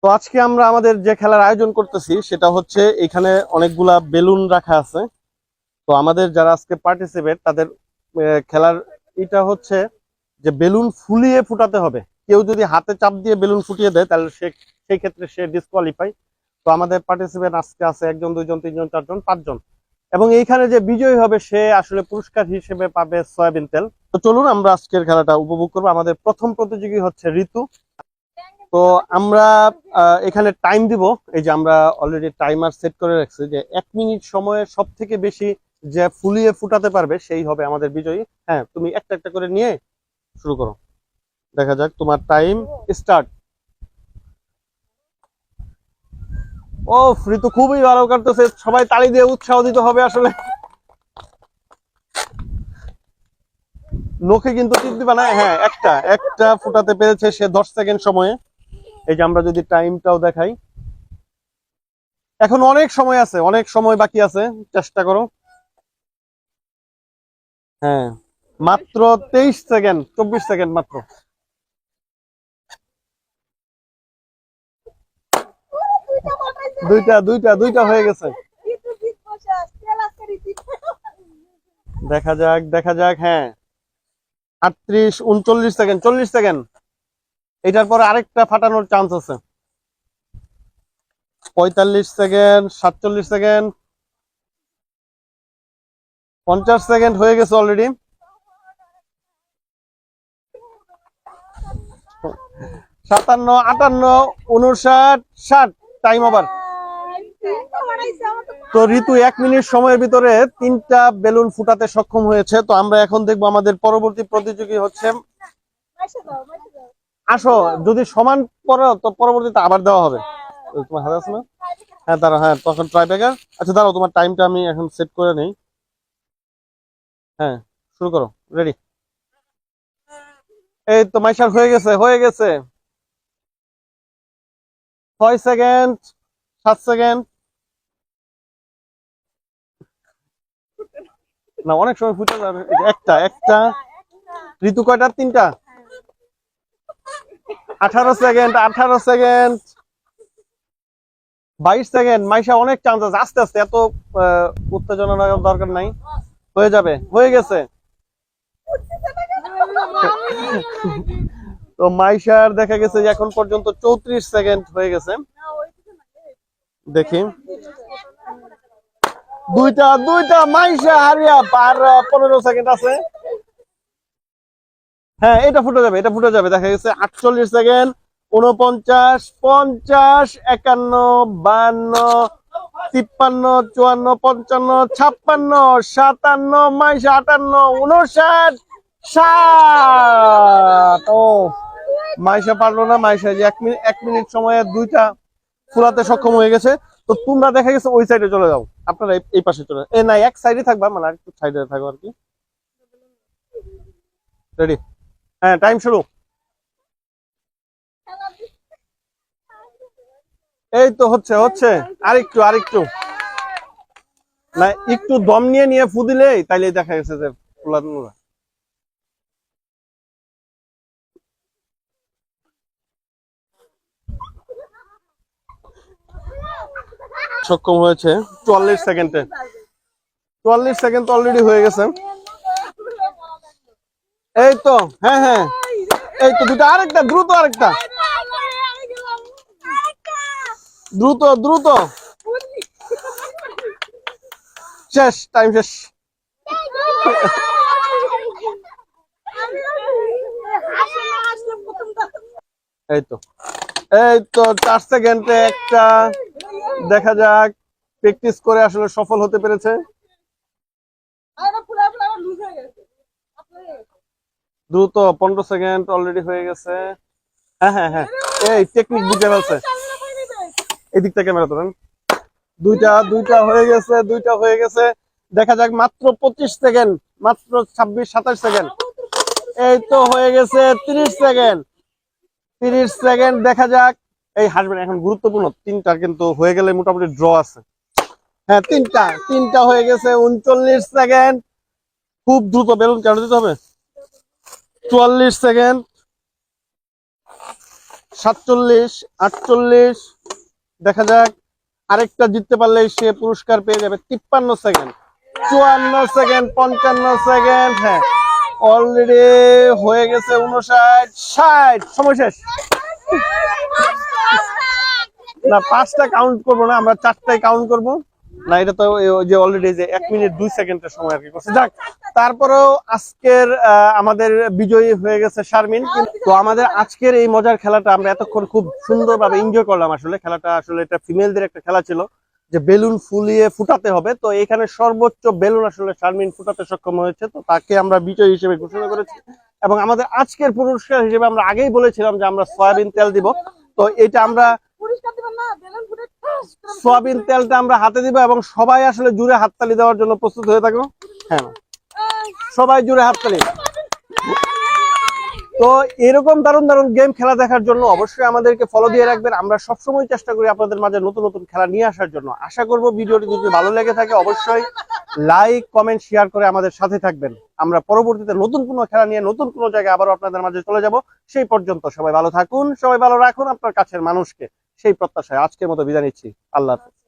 তো আজকে আমরা আমাদের যে খেলার আয়োজন করতেছি সেটা হচ্ছে এখানে অনেকগুলা বেলুন রাখা আছে। তো আমাদের যারা আজকে পার্টিসিপেট তাদের খেলার এটা হচ্ছে যে বেলুন ফুলিয়ে ফুটাতে হবে। কেউ যদি হাতে চাপ দিয়ে বেলুন ফুটিয়ে দেয় তাহলে সেই ক্ষেত্রে সে ডিসকোয়ালিফাই। তো আমাদের পার্টিসিপেন্ট আজকে আছে 1 জন 2 জন 3 জন 4 জন 5 জন, এবং এইখানে যে বিজয়ী হবে সে আসলে পুরস্কার হিসেবে পাবে সয়াবিন তেল। তো চলুন আমরা আজকের খেলাটা উপভোগ করবো। আমাদের প্রথম প্রতিযোগী হচ্ছে ঋতু। তো আমরা এখানে টাইম দিব। এই যে আমরা অলরেডি টাইমার সেট করে রাখছি যে 1 মিনিট সময়ে সব থেকে বেশি যে ফুলিয়ে ফুটাতে পারবে সেই হবে আমাদের বিজয়ী। হ্যাঁ, তুমি একটা একটা করে নিয়ে শুরু করো। দেখা যাক, তোমার টাইম স্টার্ট। ও, ঋতু খুবই ভালো করতেছে, সবাই তালি দিয়ে উৎসাহ দিতে হবে। আসলে নখে কিন্তু টিপ দিবা না। হ্যাঁ, একটা একটা ফুটাতে পেরেছে সে 10 সেকেন্ড সময়ে। এই যে আমরা যদি টাইমটাও দেখাই, এখন অনেক সময় আছে, অনেক সময় বাকি আছে, চেষ্টা করো। হ্যাঁ, মাত্র 23 সেকেন্ড, 24 সেকেন্ড মাত্র। দুইটা দুইটা দুইটা হয়ে গেছে। দেখা যাক, দেখা যাক। হ্যাঁ, 38, 39 সেকেন্ড, 40 সেকেন্ড। এটার পর আরেকটা ফাটানোর চান্স আছে। 45 সেকেন্ড, 47 সেকেন্ড, 50 সেকেন্ড হয়ে গেছে অলরেডি। 57, 58, 59, 60। Time over. তো ঋতু 1 মিনিট সময়ের ভিতরে 3টা বেলুন ফুটাতে সক্ষম হয়েছে। তো আমরা এখন দেখবো আমাদের পরবর্তী প্রতিযোগী হচ্ছে। আসো, যদি সমান পড়ো তো পরবর্তীতে আবার দেওয়া হবে। তোমার হাতে আছে না? হ্যাঁ, দাঁড়াও। হ্যাঁ, তখন ট্রাই ব্রেকার। আচ্ছা দাঁড়াও, তোমার টাইমটা আমি এখন সেট করে নেই। হ্যাঁ, শুরু করো। রেডি? এই তো মাইশার হয়ে গেছে, হয়ে গেছে। 6 সেকেন্ড, 7 সেকেন্ড। না, অনেক সময় ফুটে যাবে। একটা একটা ঋতু কয়টা? 3টা। 18 সেকেন্ড, 18 সেকেন্ড, 22 সেকেন্ড। মাইশা অনেক চান্স আছে, আস্তে আস্তে, এত উত্তেজনা দরকার নাই। হয়ে যাবে, হয়ে গেছে। তো মাইশার দেখা গেছে যে এখন পর্যন্ত 34 সেকেন্ড হয়ে গেছে। দেখি, দুইটা দুইটা মাইশা হারিয়া। আর 15 সেকেন্ড আছে। হ্যাঁ, এটা ফুটে যাবে, এটা ফুটে যাবে। দেখা গেছে 48 সেকেন্ড, 49, 50, 51, 52, 53, 54, 55, 56, 57, মাইশা 58, 59, 60। ও, মাইশা পারলো না। মাইশা যে 1 মিনিট সময়ে 2টা ফুলাতে সক্ষম হয়ে গেছে। তো তোমরা দেখা গেছে ওই সাইডে চলে যাও, আপনারা এই পাশে চলে। না, এক সাইডে থাকবা, মানে আর একটু সাইডে থাকো আর কি। রেডি? হ্যাঁ, টাইম শুরু। এই তো হচ্ছে হচ্ছে। আরেকটু আরেকটু। না, একটু দম নিয়ে নিয়ে ফু দিলেই তাইলে দেখা গেছে যে ফুলা সক্ষম হয়েছে 44 সেকেন্ডে। 44 সেকেন্ড তো অলরেডি হয়ে গেছে। এই তো, হ্যাঁ হ্যাঁ, এই তো দুটো। আরেকটা দ্রুত, আরেকটা দ্রুত দ্রুত। শেষ, টাইম শেষ। এই তো, এই তো 4 সেকেন্ডে একটা। দেখা যাক, প্র্যাকটিস করে আসলে সফল হতে পেরেছে। দ্রুত, 15 সেকেন্ড অলরেডি হয়ে গেছে। হ্যাঁ হ্যাঁ হ্যাঁ, এই টেকনিক বুঝে ফেলছে। এই দিকটা ক্যামেরা ধরেন। দুইটা দুইটা হয়ে গেছে, দুইটা হয়ে গেছে। দেখা যাক, মাত্র 25 সেকেন্ড, মাত্র 26, 27 সেকেন্ড। এই তো হয়ে গেছে 30 সেকেন্ড, 30 সেকেন্ড। দেখা যাক, এই হাসবেন এখন গুরুত্বপূর্ণ 3টা কিন্তু হয়ে গেলে মোটামুটি ড্র আছে। হ্যাঁ, তিনটা তিনটা হয়ে গেছে। 39 সেকেন্ড। খুব দ্রুত বেলুন কেন দিতে হবে। 44 সেকেন্ড, 47, 48, দেখা যাক আরেকটা জিততে পারলে সে পুরস্কার পেয়ে যাবে 53 সেকেন্ড, 54 সেকেন্ড, 55 সেকেন্ড। হ্যাঁ, অলরেডি হয়ে গেছে 59, 60। সময় শেষ। না, 5টা কাউন্ট করবো না, আমরা 4টাই কাউন্ট করবো। না, এটা তো ওই যে অলরেডি যে 1 মিনিট 2 সেকেন্ডের সময় আর কি করছে। যাক, তারপরেও আজকের আমাদের বিজয়ী হয়ে গেছে শারমিন। তো আমাদের আজকের এই মজার খেলাটা আমরা এতক্ষণ খুব সুন্দরভাবে এনজয় করলাম। আসলে খেলাটা আসলে এটা ফিমেলদের একটা খেলা ছিল, যে বেলুন ফুলিয়ে ফুটাতে হবে। তো এখানে সর্বোচ্চ বেলুন আসলে শারমিন ফুটাতে সক্ষম হয়েছে, তো তাকে আমরা বিজয়ী হিসেবে ঘোষণা করেছি। এবং আমাদের আজকের পুরস্কার হিসেবে আমরা আগেই বলেছিলাম যে আমরা সয়াবিন তেল দিব। তো এটা আমরা সয়াবিন তেলটা আমরা হাতে দিব, এবং সবাই আসলে জুড়ে হাততালি দেওয়ার জন্য প্রস্তুত হয়ে থাকো। হ্যাঁ, সবাই জুড়ে হাততালি। তো এরকম দারুণ দারুণ গেম খেলা দেখার জন্য অবশ্যই আমাদেরকে ফলো দিয়ে রাখবেন। আমরা সবসময় চেষ্টা করি আপনাদের মাঝে নতুন নতুন খেলা নিয়ে আসার জন্য। আশা করব ভিডিওটি যদি ভালো লেগে থাকে অবশ্যই লাইক, কমেন্ট, শেয়ার করে আমাদের সাথে থাকবেন। আমরা পরবর্তীতে নতুন কোনো খেলা নিয়ে নতুন কোনো জায়গায় আবারও আপনাদের মাঝে চলে যাব। সেই পর্যন্ত সবাই ভালো থাকুন, সবাই ভালো রাখুন আপনার কাছের মানুষকে, সেই প্রত্যাশায় আজকের মতো বিদায় নিচ্ছি। আল্লাহ হাফেজ।